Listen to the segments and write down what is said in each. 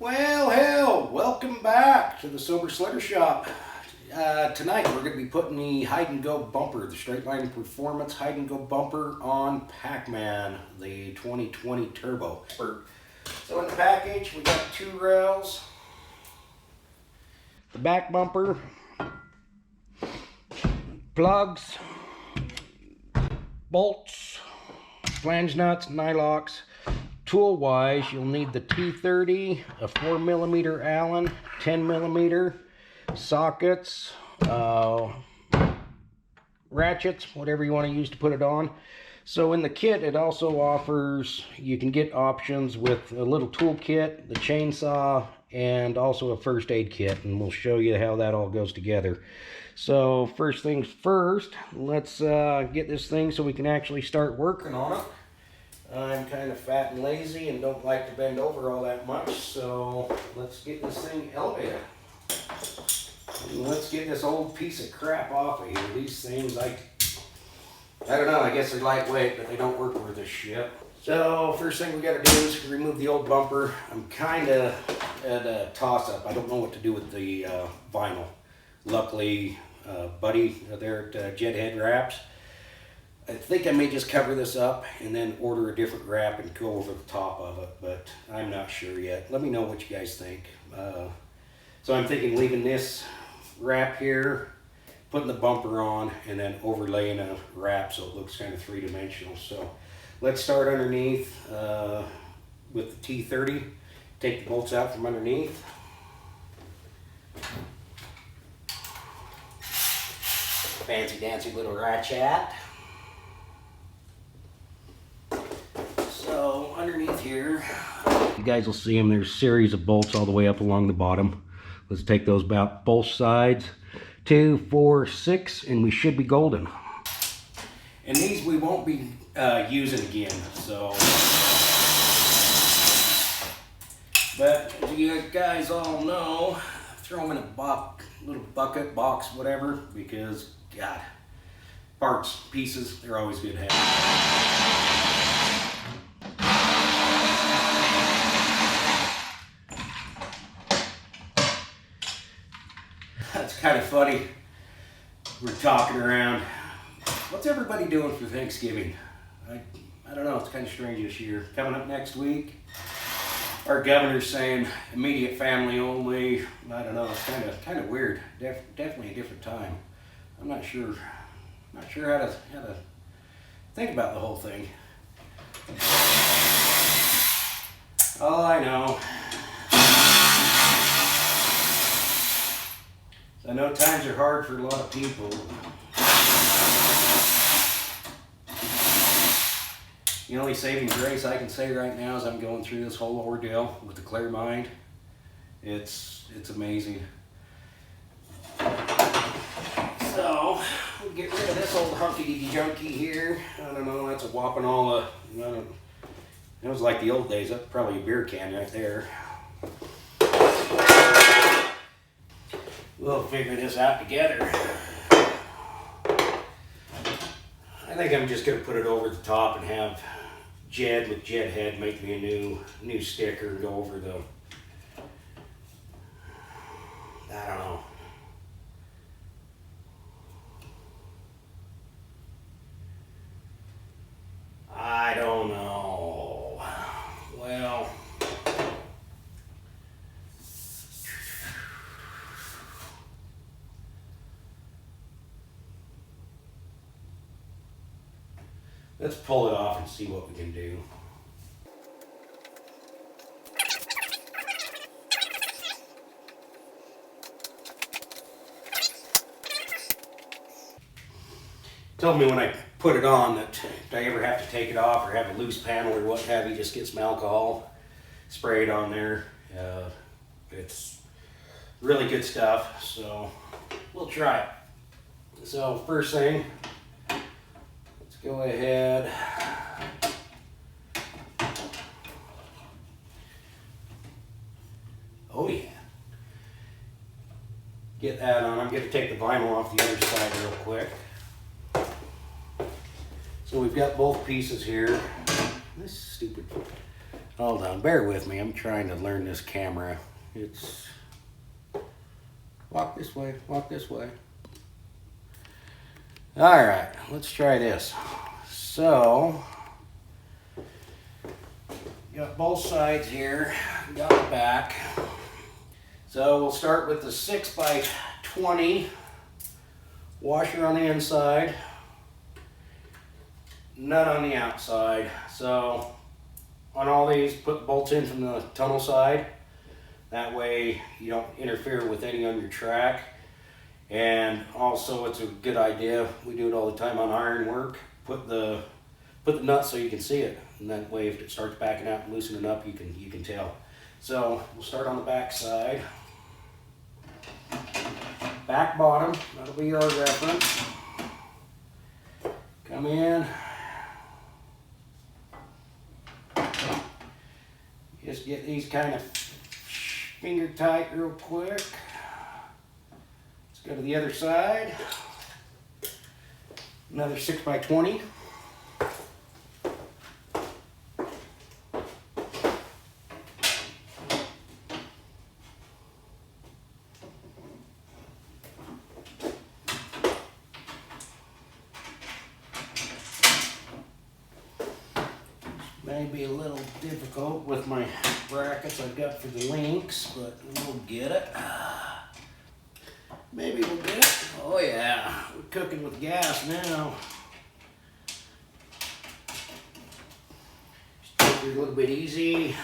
Well, hell, welcome back to the Sober Slitter Shop. Tonight we're going to be putting the Hide and Go bumper, the Straightline Performance Hide and Go bumper on Pac-Man, the 2020 Turbo. So in the package we got 2 rails, the back bumper, plugs, bolts, flange nuts, nylocks. Tool wise, you'll need the T30, a 4mm Allen, 10mm, sockets, ratchets, whatever you want to use to put it on. So in the kit, it also offers, you can get options with a little tool kit, the chainsaw, and also a first aid kit, and we'll show you how that all goes together. So first things first, let's get this thing so we can actually start working on it. I'm kind of fat and lazy and don't like to bend over all that much, so let's get this thing elevated. And let's get this old piece of crap off of here. These things, I don't know, I guess they're lightweight, but they don't work worth a shit. So first thing we got to do is remove the old bumper. I'm kind of at a toss-up. I don't know what to do with the vinyl. Luckily, Buddy there at Jet Head Wraps, I think I may just cover this up and then order a different wrap and go over the top of it, but I'm not sure yet. Let me know what you guys think. So I'm thinking leaving this wrap here, putting the bumper on, and then overlaying a wrap so it looks kind of three-dimensional. So let's start underneath with the T30. Take the bolts out from underneath. Fancy dancy little ratchet. So underneath here, you guys will see them. There's a series of bolts all the way up along the bottom. Let's take those about both sides. 2, 4, 6, and we should be golden. And these we won't be using again. So, but as you guys all know, throw them in a little bucket, box, whatever, because God, parts, pieces, they're always good to have. That's kind of funny. We're talking around. What's everybody doing for Thanksgiving? I don't know. It's kind of strange this year. Coming up next week, our governor's saying immediate family only. I don't know. It's kind of weird. Definitely a different time. I'm not sure. Not sure how to think about the whole thing. All I know, I know times are hard for a lot of people. The only saving grace I can say right now is I'm going through this whole ordeal with a clear mind. It's amazing. So we'll get rid of this old hunky junky here. I don't know, that's a whopping all it was like the old days. That's probably a beer can right there. We'll figure this out together. I think I'm just going to put it over the top and have Jed with Jet Head make me a new sticker and go over the, I don't know. I don't know. Well, let's pull it off and see what we can do. Told me when I put it on that if I ever have to take it off or have a loose panel or what have you, just get some alcohol, spray it on there. It's really good stuff, so we'll try it. So first thing, let's go ahead. Oh yeah. Get that on. I'm going to take the vinyl off the other side real quick. So we've got both pieces here. This stupid Hold on, bear with me. I'm trying to learn this camera. It's walk this way, walk this way. All right, let's try this. So, got both sides here, got the back. So we'll start with the 6x20 washer on the inside, nut on the outside. So on all these, put the bolts in from the tunnel side. That way you don't interfere with any on your track. And also it's a good idea, we do it all the time on iron work, put the nut so you can see it. And that way if it starts backing out and loosening up, you can tell. So we'll start on the back side. Back bottom, that'll be your reference. Come in. Just get these kind of finger tight real quick. Let's go to the other side. Another 6x20. May be a little difficult with my brackets I've got for the links, but we'll get it. Maybe we'll get it. Oh yeah, we're cooking with gas now. Just take it a little bit easy.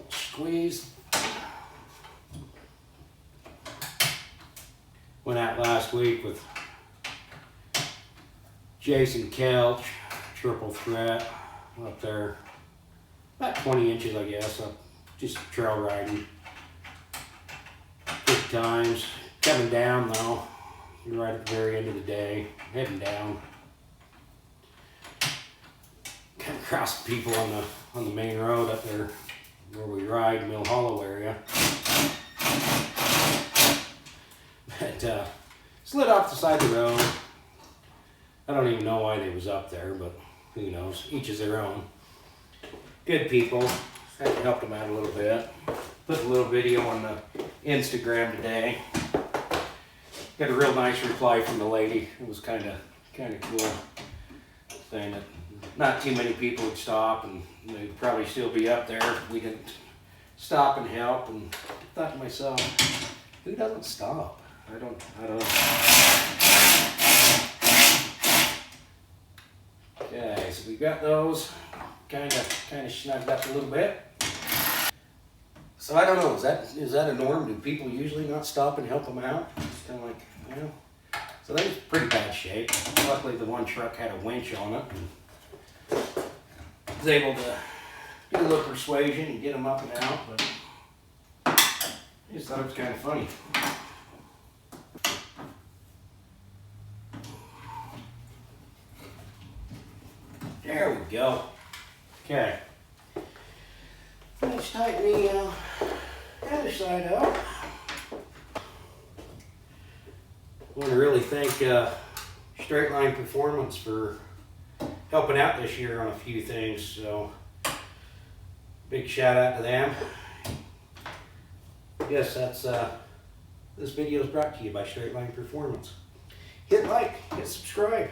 Squeeze. Went out last week with Jason Kelch, triple threat, up there, about 20 inches, I guess, up, just trail riding. Good times. Coming down though, right at the very end of the day, heading down. Come across people on the main road up there where we ride, Mill Hollow area. But slid off the side of the road. I don't even know why they was up there, but who knows? Each is their own. Good people. Had to help them out a little bit. Put a little video on the Instagram today. Got a real nice reply from the lady. It was kind of cool. Saying that not too many people would stop, and they'd probably still be up there if we didn't stop and help. And I thought to myself, who doesn't stop? I don't know. Okay, so we've got those kind of snugged up a little bit. So I don't know, is that a norm? Do people usually not stop and help them out? It's kind of like, you know. So they're in pretty bad shape. Luckily the one truck had a winch on it, and was able to do a little persuasion and get them up and out, but I just thought it was kind of funny. There we go. Okay. Let's tighten the other side up. I want to really thank Straightline Performance for helping out this year on a few things. So, big shout out to them. Yes, that's this video is brought to you by Straightline Performance. Hit like, hit subscribe.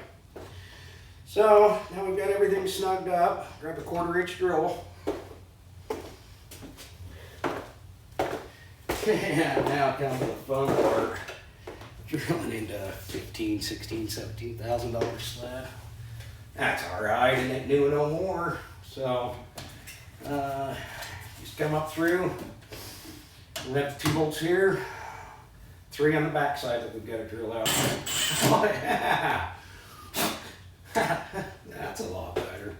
So now we've got everything snugged up. Grab a 1/4-inch drill. And now comes the fun part. Drilling into $15,000, $16,000, $17,000 sled. That's alright, and it new no more. So just come up through. We have 2 bolts here, 3 on the back side that we've got to drill out. Oh yeah! That's a lot better.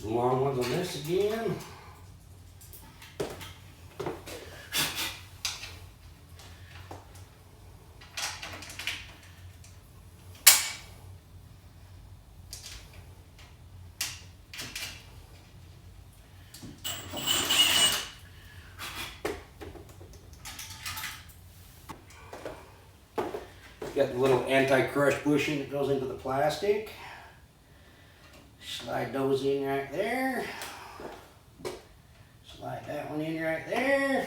The long ones on this again. Got the little anti-crush bushing that goes into the plastic. Slide those in right there. Slide that one in right there.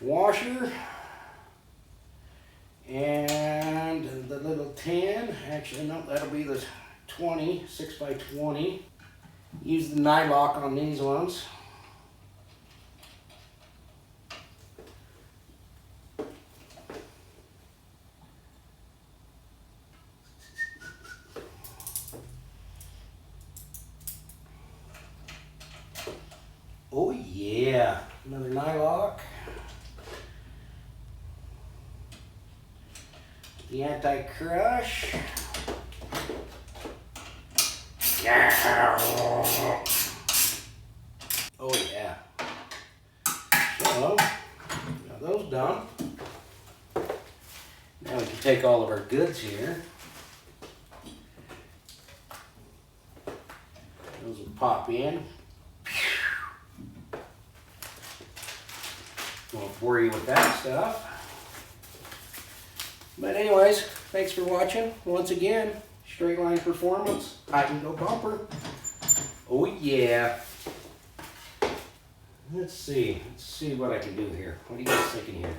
Washer. And the little 10. Actually, no, that'll be the 20, 6x20. Use the nylock on these ones. Oh yeah, another nylock. The anti-crush. Oh yeah. So, got those done. Now we can take all of our goods here. Those will pop in. Won't bore you with that stuff. But anyways, thanks for watching. Once again, Straightline Performance, hide and go bumper. Oh yeah. Let's see what I can do here. What do you guys thinking here?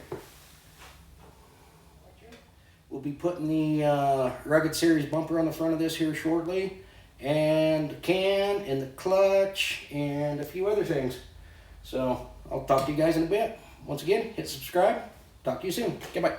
We'll be putting the Rugged Series bumper on the front of this here shortly, and the can, and the clutch, and a few other things. So I'll talk to you guys in a bit. Once again, hit subscribe. Talk to you soon. Okay, bye.